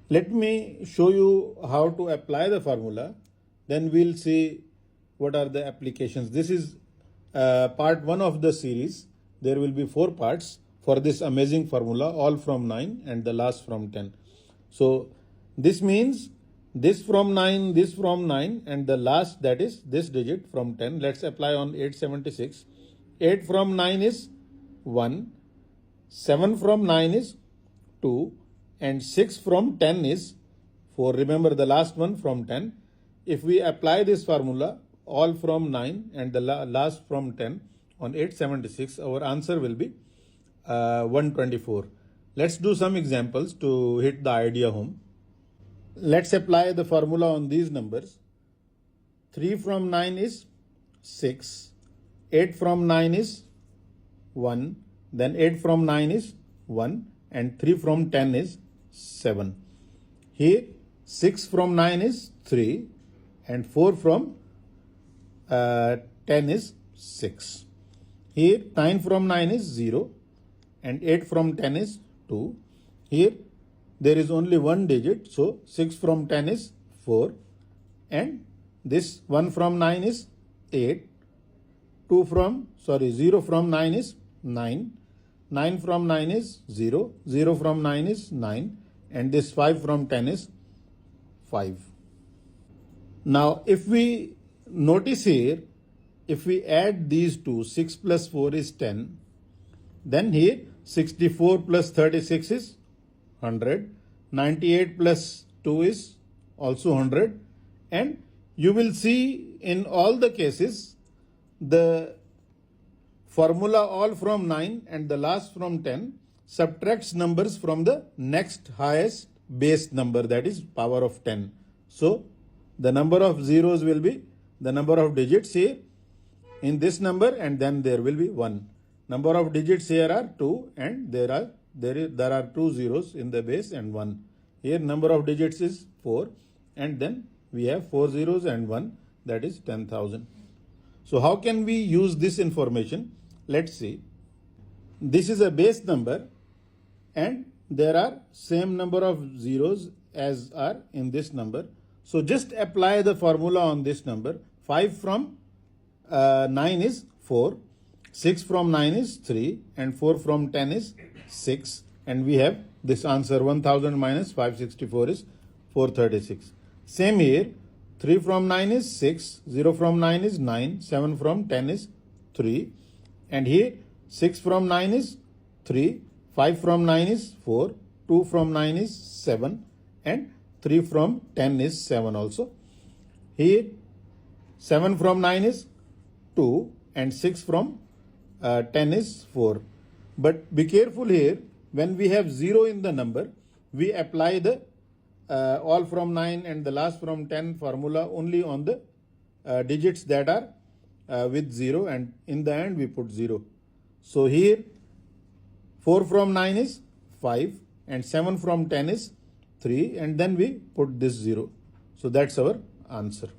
Let me show you how to apply the formula. Then we'll see what are the applications. This is part 1 of the series. There will be 4 parts for this amazing formula, all from 9 and the last from 10. So this means this from 9, this from 9, and the last, that is this digit from 10. Let's apply on 876. 8 from 9 is 1, 7 from 9 is 2, and 6 from 10 is 4. Remember the last one from 10. If we apply this formula, all from 9 and the last from 10 on 876, our answer will be 124. Let's do some examples to hit the idea home. Let's apply the formula on these numbers. 3 from 9 is 6. 8 from 9 is 1. Then 8 from 9 is 1. And 3 from 10 is 7. Here 6 from 9 is 3. And 4 from 10 is 6. Here 9 from 9 is 0. And 8 from 10 is 2. Here there is only one digit, so 6 from 10 is 4. And this 1 from 9 is 8. 0 from 9 is 9. 9 from 9 is 0. 0 from 9 is 9. And this 5 from 10 is 5. Now, if we notice here, if we add these two, 6 plus 4 is 10. Then here 64 plus 36 is 100. 98 plus 2 is also 100. And you will see in all the cases, the formula all from 9 and the last from 10 subtracts numbers from the next highest base number, that is power of 10. So the number of zeros will be the number of digits here in this number, and then there will be 1. Number of digits here are 2, and there are 2 zeros in the base and 1. Here number of digits is 4, and then we have 4 zeros and 1, that is 10,000. So how can we use this information? Let's see. This is a base number, and there are same number of zeros as are in this number. So just apply the formula on this number. 5 from 9 is 4, 6 from 9 is 3, and 4 from 10 is 6. And we have this answer, 1000 minus 564 is 436. Same here, 3 from 9 is 6, 0 from 9 is 9, 7 from 10 is 3. And here 6 from 9 is 3, 5 from 9 is 4, 2 from 9 is 7, and 3 from 10 is 7 also. Here 7 from 9 is 2, and 6 from 10 is 4. But be careful here, when we have 0 in the number, we apply the all from 9 and the last from 10 formula only on the digits that are with 0, and in the end we put 0. So here 4 from 9 is 5, and 7 from 10 is 3, and then we put this 0. So that's our answer.